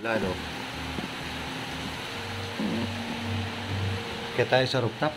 Lalo. Kaya tayo sa rooftop.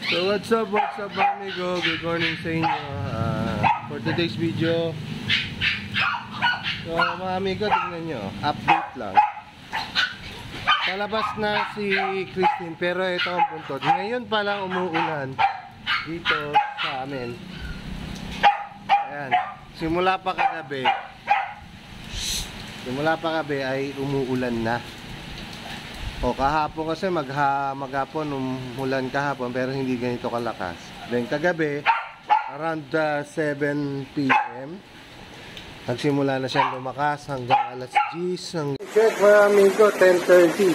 So what's up mga amigo? Good morning sa inyo. For today's video, so mga amigo, tingnan nyo, update lang. Palabas na si Christine, pero ito ang buntot. Ngayon pa lang umuulan dito sa amin. Ayan, simula pa kagabi ay umuulan na. O kahapon kasi maghapon umulan kahapon, pero hindi ganito kalakas. Then kagabi around 7 PM nagsimula na siyang lumakas hanggang alas 10. Check mga amigo, 10:30.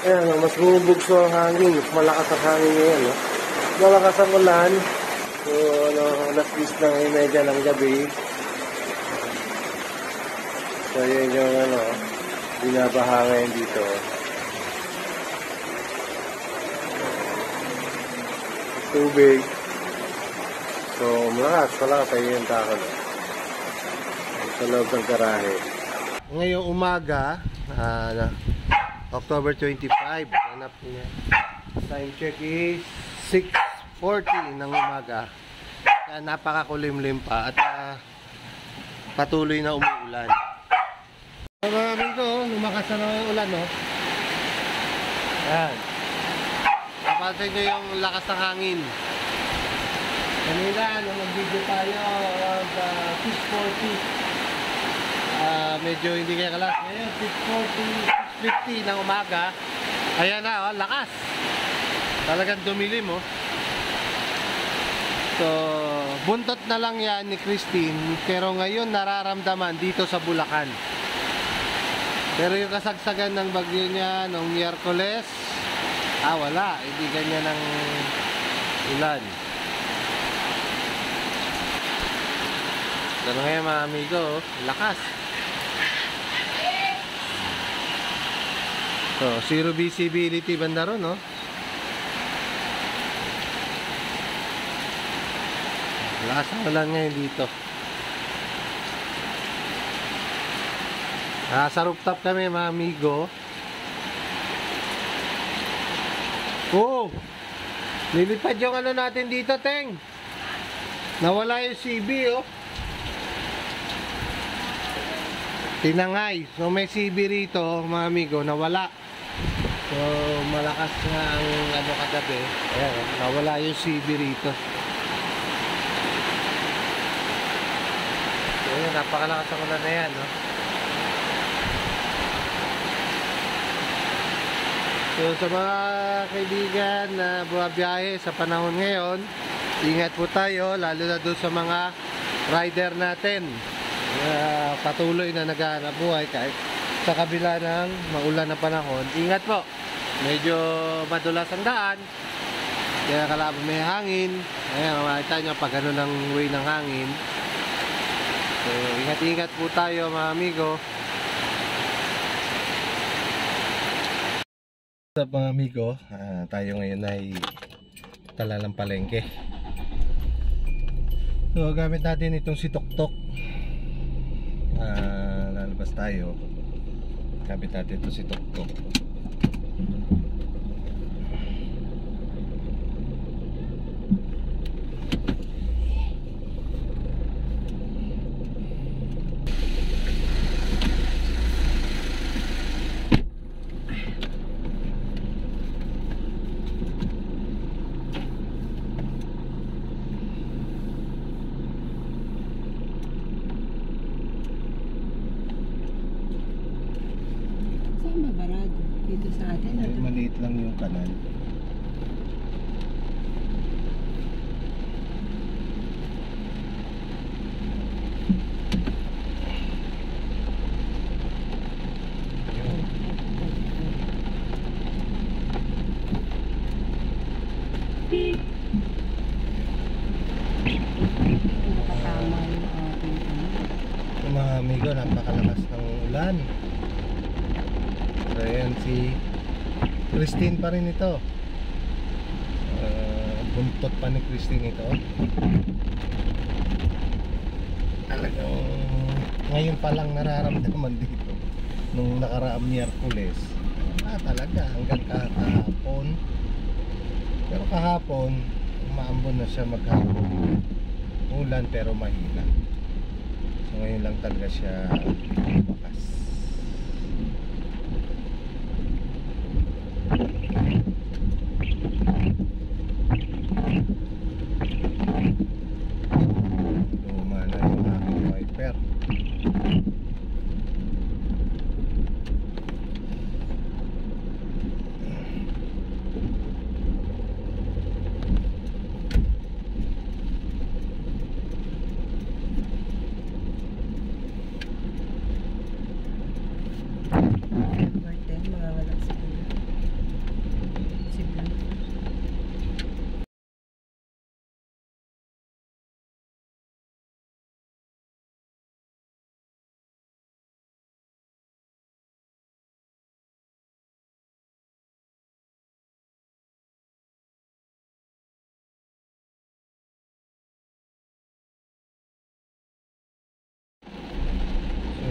Ayan, mas bumubugso ang hangin, mas malakas ang hangin ngayon, no? Malakas ang ulan. So alas 10 ng media ng gabi. So yun yung binabaha ngayon dito. Tubig. So malakas ay yung takot sa loob ng garahe. Ngayong umaga, October 25, hanap niya. Time check is 6:40 ng umaga. Kaya napakakulimlim pa at patuloy na umuulan. Mga amigo, lumakas na ng ulan, no? Ayan. Napansin nyo yung lakas ng hangin. Kanina, nung nag-video tayo around 6:40, medyo hindi kaya kalas. Ngayon, 6:50 ng umaga. Ayan na, lakas. Talagang dumilim, oh. So, buntot na lang yan ni Christine, pero ngayon nararamdaman dito sa Bulacan. Pero yung kasagsagan ng bagyo niya noong Miyerkules, wala, hindi ganyan ng ulan. Pero ngayon mga amigo, lakas. So, zero visibility banda ron, no? Lakas ang ulan ngayon dito. Sa rooftop kami mga amigo. Oh! Lilipad yung natin dito, Teng. Nawala yung CB, oh. Tinangay. So may CB rito, mga amigo, nawala. So malakas nga ang kagabi. Ayan, nawala yung CB rito. So yun, napakalakas ang ulan na yan, no? So sa mga kaibigan na bumabiyahe sa panahon ngayon, ingat po tayo, lalo na doon sa mga rider natin. Patuloy na naghahanap buhay kahit sa kabila ng maulan na panahon. Ingat po, medyo madulas ang daan, kaya kalabang may hangin. Ayan, makita nyo pag gano'n ang way ng hangin. So ingat-ingat po tayo mga amigo. What's up mga amigo, tayo ngayon ay talalang palengke. So gamit natin itong si Tuktok. Lalabas tayo, gamit natin itong si Tuktok. Dito sa atin. Ay, maliit lang yung kanal. Mga amigo, napakalakas ng ulan. So ayan si Christine pa rin ito. Buntot pa ni Christine ito. talagang ngayon pa lang nararamdaman dito. Nung nakaraang Miyerkules, talaga hanggang kahapon. Pero kahapon umaambon na siya maghapon, ulan pero mahina. So ngayon lang talaga siya bumakas. Luma na yung aking wiper.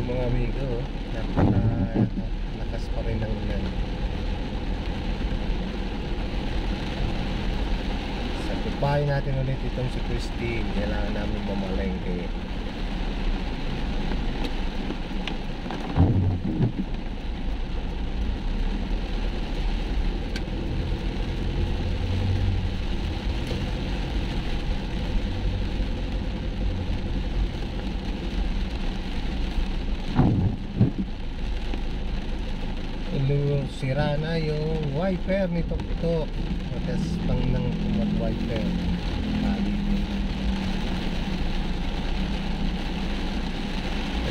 Mga amigo, napakalakas pa rin ng ulan. Sagupahin natin ulit itong si Christine. Kailangan namin mamalengke. Sira na yung wiper ni Tok-Tok. Matas pang ng wiper.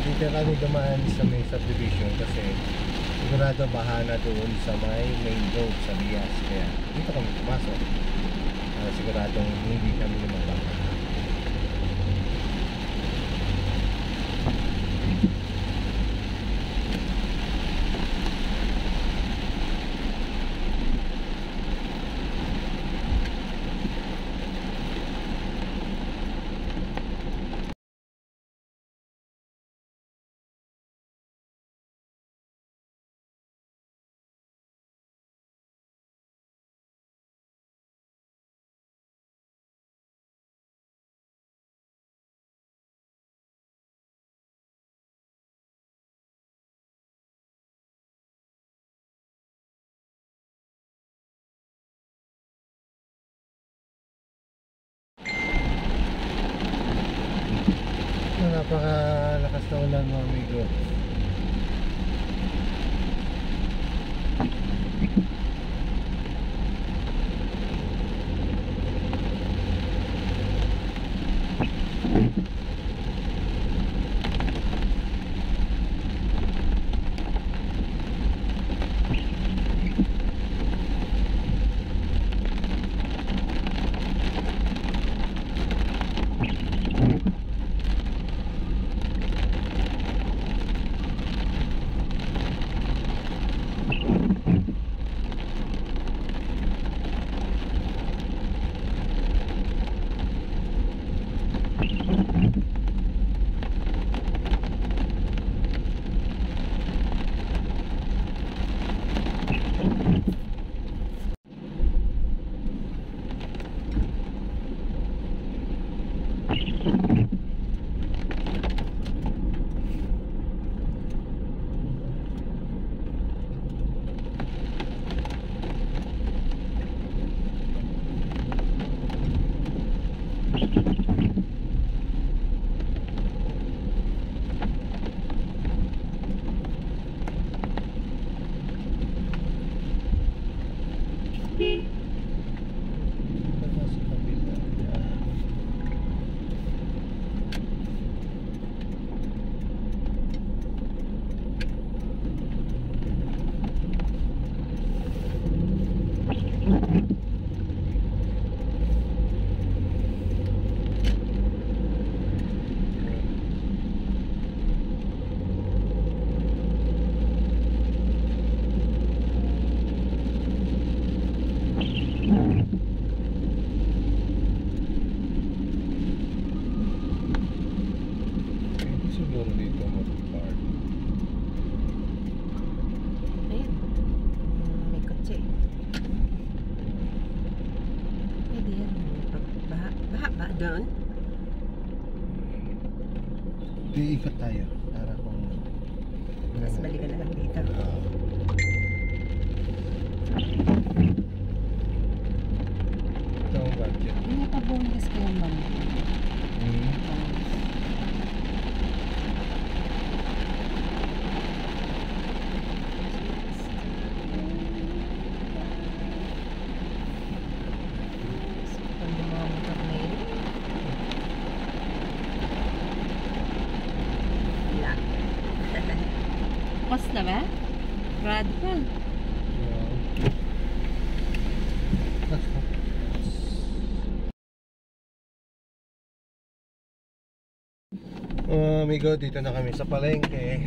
Dito kami dumaan sa may subdivision kasi sigurado bahana doon sa may main road sa Lias. Kaya dito kami pumasok. Siguradong hindi kami lumabang. Napakalakas na ulan mga amigo. siguro dito mag-park. Ayun. May kotse. Pwede yan. Baha ba doon? Di ikot tayo para kung Mas balikan na lang dito. Ito ang budget. Hindi pa bonus kayo, ma'am. Cost na ba? Brad pa. Amigo, dito na kami sa palengke.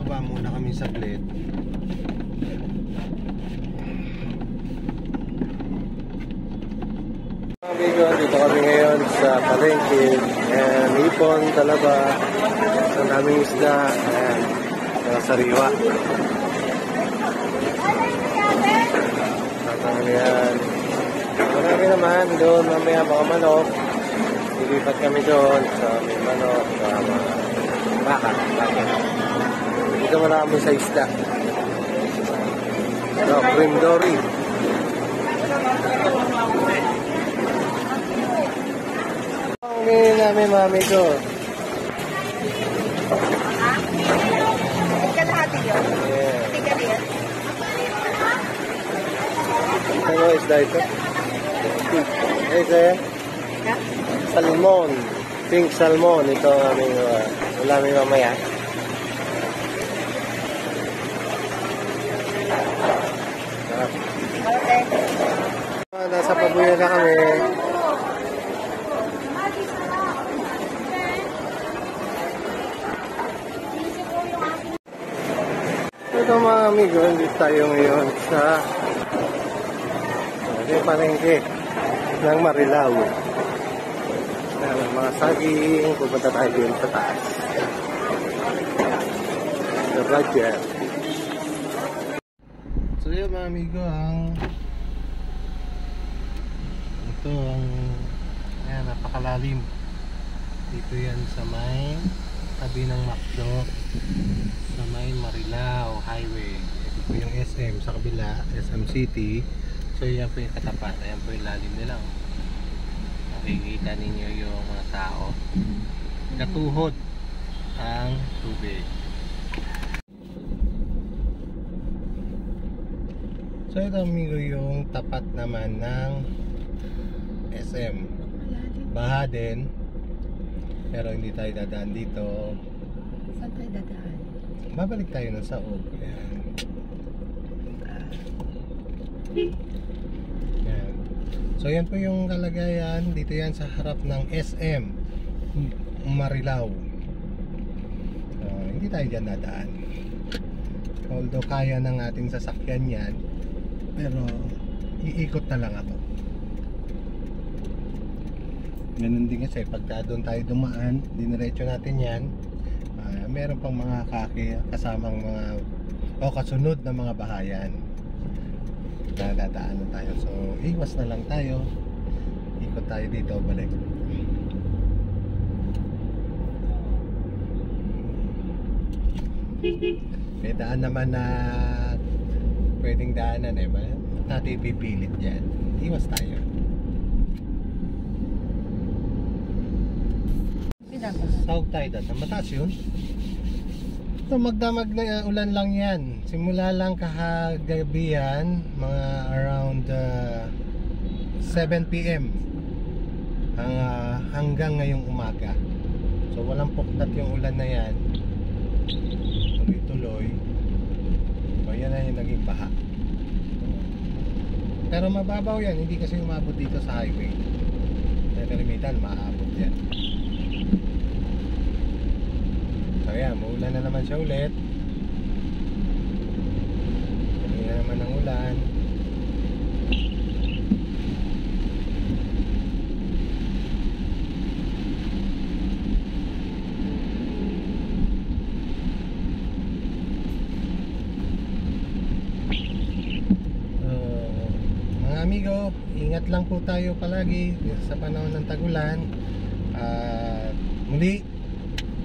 Baba muna kami saglit. Amigo, dito kami ngayon sa palengke. Ayan, hipon, talaba. Ang daming isda. Ayan, mga sariwa. Ayan. Marami naman doon, mamaya mga manok. Lilipat kami doon sa may manok, sa mga baka. Dito marami sa isda. So, cream dory. Ang ganyan namin, mami ko. Kalahati yun? Yeah. Tingnan yun? Ano isda ito? Ito salmon. Pink salmon. Ito ang aming ulaming mamaya. Okay. Nasa pabuya na kami. Ito mga amigo, hindi tayo ngayon sa palengke ng Marilao. Mga saging, pupunta tayo din sa taas. The budget. So yun mga amigo, ito ang ayan, napakalalim. Dito yan sa may tabi ng McDo, sa may Marilao Highway. Ito po yung SM sa kabila, SM City. So yan po yung katapat, ayan po yung lalim nila. Makikita ninyo yung mga tao. Katuhod ang tubig. So ito amigo yung tapat naman ng SM. Baha din. Pero hindi tayo dadaan dito. Saan tayo dadaan? Babalik tayo ng Saog. Ayan. Ayan. So yan po yung kalagayan. Dito yan sa harap ng SM Marilao. Hindi tayo dyan dadaan. Although kaya ng ating sasakyan yan, pero iikot na lang ako. Ganun din kasi pagka doon tayo dumaan, diniretso natin yan, meron pang mga kasamang mga kasunod na mga bahayan na dadaanan tayo. So iwas na lang tayo, ikot tayo dito, balik. May daan naman na pwedeng daanan ba? Natin pipilit yan. Iwas tayo. Saog tayo dito. Mataas yun. Ito magdamag na ulan lang yan. Simula lang kahagabi yan, mga around 7 PM hanggang ngayong umaga. So walang puktat yung ulan na yan. Tuloy-tuloy. So yan na yung naging baha. Pero mababaw yan, hindi kasi umabot dito sa highway. Sa kalimitan, maabot yan. So yan, maulan na naman siya ulit. Hindi na naman ang ulan. mga amigo, ingat lang po tayo palagi sa panahon ng tagulan. Muli,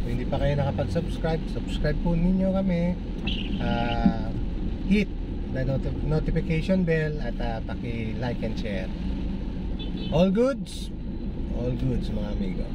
kung hindi pa kayo nakapag-subscribe, subscribe po ninyo kami. Hit the notification bell at paki-like and share. All goods mga amigo.